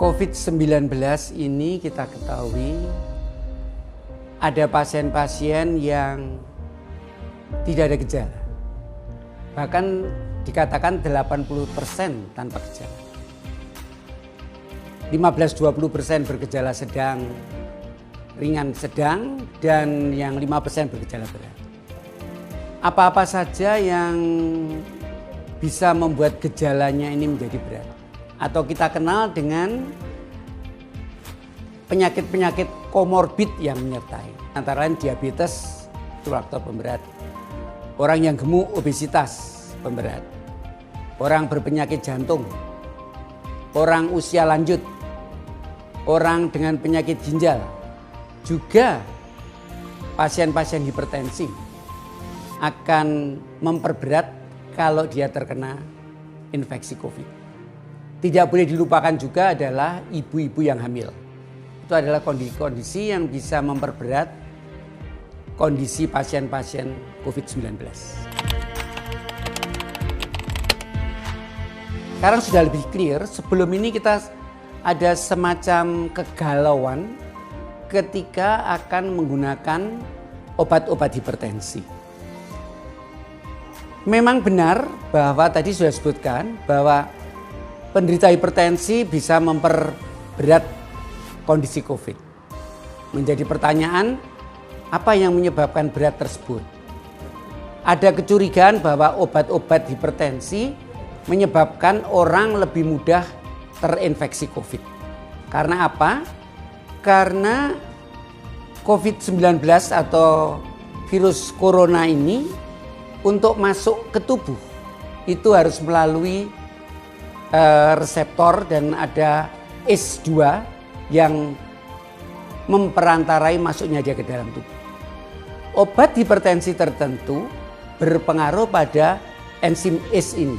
COVID-19 ini kita ketahui ada pasien-pasien yang tidak ada gejala. Bahkan dikatakan 80% tanpa gejala. 15-20% bergejala sedang, ringan sedang, dan yang 5% bergejala berat. Apa-apa saja yang bisa membuat gejalanya ini menjadi berat. Atau kita kenal dengan penyakit-penyakit komorbid yang menyertai. Antara lain diabetes, itu faktor pemberat. Orang yang gemuk, obesitas, pemberat. Orang berpenyakit jantung. Orang usia lanjut. Orang dengan penyakit ginjal. Juga pasien-pasien hipertensi akan memperberat kalau dia terkena infeksi COVID. Tidak boleh dilupakan juga adalah ibu-ibu yang hamil. Itu adalah kondisi-kondisi yang bisa memperberat kondisi pasien-pasien COVID-19. Sekarang sudah lebih clear, sebelum ini kita ada semacam kegalauan ketika akan menggunakan obat-obat hipertensi. Memang benar bahwa tadi sudah disebutkan bahwa penderita hipertensi bisa memperberat kondisi COVID. Menjadi pertanyaan, apa yang menyebabkan berat tersebut? Ada kecurigaan bahwa obat-obat hipertensi menyebabkan orang lebih mudah terinfeksi COVID. Karena apa? Karena COVID-19 atau virus corona ini untuk masuk ke tubuh itu harus melalui reseptor dan ada ACE2 yang memperantarai masuknya dia ke dalam tubuh. Obat hipertensi tertentu berpengaruh pada enzim ACE ini,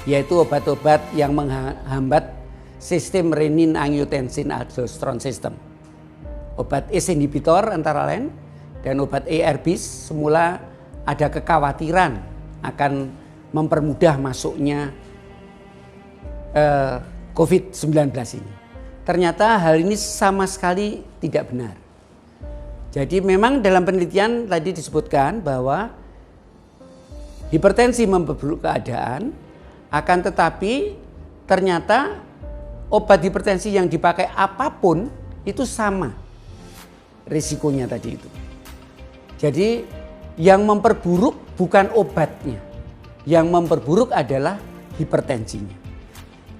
yaitu obat-obat yang menghambat sistem renin-angiotensin-aldosteron system. Obat ACE inhibitor antara lain dan obat ARBs semula ada kekhawatiran akan mempermudah masuknya COVID-19 ini. Ternyata hal ini sama sekali tidak benar. Jadi memang dalam penelitian tadi disebutkan bahwa hipertensi memperburuk keadaan, akan tetapi ternyata obat hipertensi yang dipakai apapun itu sama risikonya tadi itu. Jadi yang memperburuk bukan obatnya, yang memperburuk adalah hipertensinya.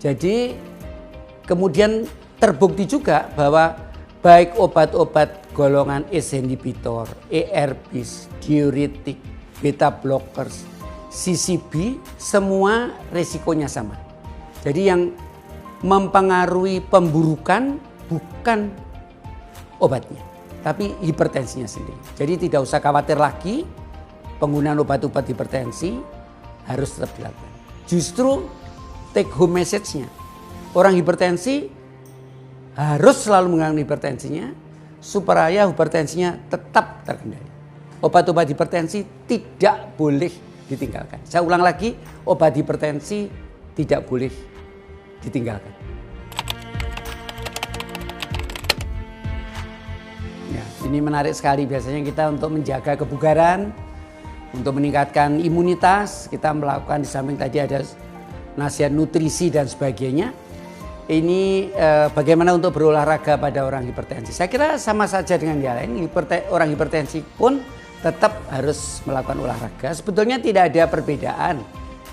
Jadi kemudian terbukti juga bahwa baik obat-obat golongan ACE inhibitor, ARBs, diuretik, beta blockers, CCB semua resikonya sama. Jadi yang mempengaruhi pemburukan bukan obatnya, tapi hipertensinya sendiri. Jadi tidak usah khawatir lagi, penggunaan obat-obat hipertensi harus tetap dilakukan. Justru take home message-nya, orang hipertensi harus selalu menggunakan hipertensinya supaya hipertensinya tetap terkendali. Obat-obat hipertensi tidak boleh ditinggalkan. Saya ulang lagi, obat hipertensi tidak boleh ditinggalkan. Ya, ini menarik sekali, biasanya kita untuk menjaga kebugaran, untuk meningkatkan imunitas, kita melakukan di samping tadi ada nasihat nutrisi dan sebagainya. Ini bagaimana untuk berolahraga pada orang hipertensi. Saya kira sama saja dengan yang lain. Orang hipertensi pun tetap harus melakukan olahraga. Sebetulnya tidak ada perbedaan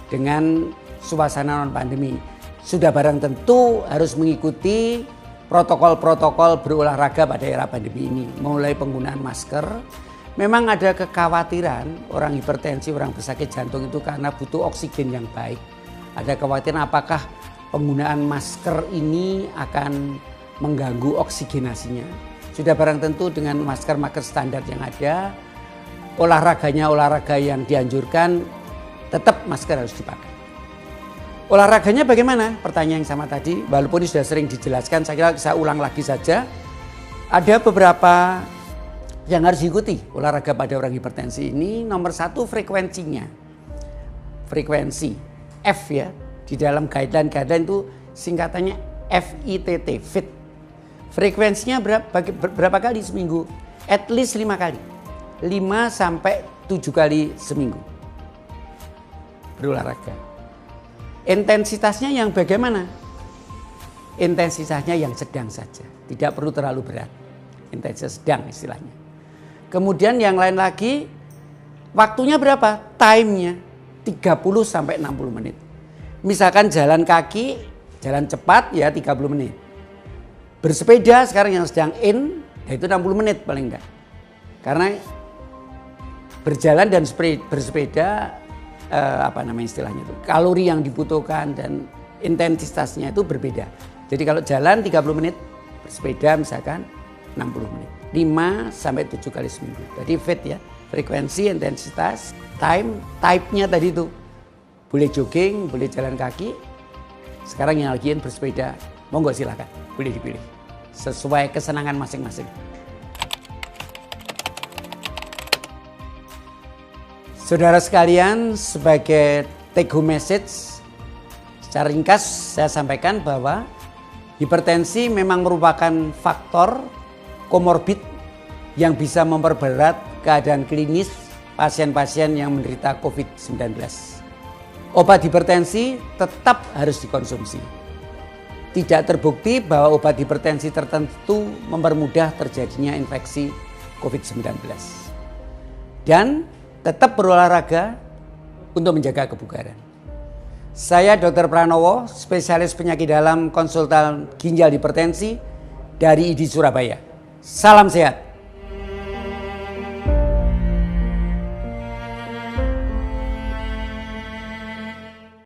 dengan suasana non pandemi. Sudah barang tentu harus mengikuti protokol-protokol berolahraga pada era pandemi ini. Mulai penggunaan masker. Memang ada kekhawatiran orang hipertensi, orang bersakit jantung itu karena butuh oksigen yang baik. Ada kekhawatiran apakah penggunaan masker ini akan mengganggu oksigenasinya. Sudah barang tentu dengan masker-masker standar yang ada, olahraganya olahraga yang dianjurkan, tetap masker harus dipakai. Olahraganya bagaimana? Pertanyaan yang sama tadi, walaupun ini sudah sering dijelaskan, saya kira saya ulang lagi saja. Ada beberapa yang harus diikuti olahraga pada orang hipertensi ini. Nomor satu, frekuensinya. Frekuensi F ya, di dalam guideline itu singkatannya FITT, fit. Frekuensinya berapa kali seminggu? At least 5 kali. 5 sampai 7 kali seminggu berolahraga. Intensitasnya yang bagaimana? Intensitasnya yang sedang saja, tidak perlu terlalu berat. Intensitas sedang istilahnya. Kemudian yang lain lagi, waktunya berapa? Time-nya 30 sampai 60 menit. Misalkan jalan kaki, jalan cepat ya 30 menit. Bersepeda sekarang yang sedang in, itu 60 menit paling enggak. Karena berjalan dan bersepeda istilahnya itu, kalori yang dibutuhkan dan intensitasnya itu berbeda. Jadi kalau jalan 30 menit, bersepeda misalkan 60 menit. 5 sampai 7 kali seminggu. Jadi fit ya, frekuensi, intensitas, time, type-nya tadi itu. Boleh jogging, boleh jalan kaki. Sekarang yang lagi bersepeda, monggo silakan, boleh dipilih. Sesuai kesenangan masing-masing. Saudara sekalian, sebagai take home message, secara ringkas saya sampaikan bahwa hipertensi memang merupakan faktor komorbid yang bisa memperberat keadaan klinis pasien-pasien yang menderita COVID-19. Obat hipertensi tetap harus dikonsumsi. Tidak terbukti bahwa obat hipertensi tertentu mempermudah terjadinya infeksi COVID-19. Dan tetap berolahraga untuk menjaga kebugaran. Saya Dr. Pranowo, spesialis penyakit dalam konsultan ginjal hipertensi dari ID Surabaya. Salam sehat.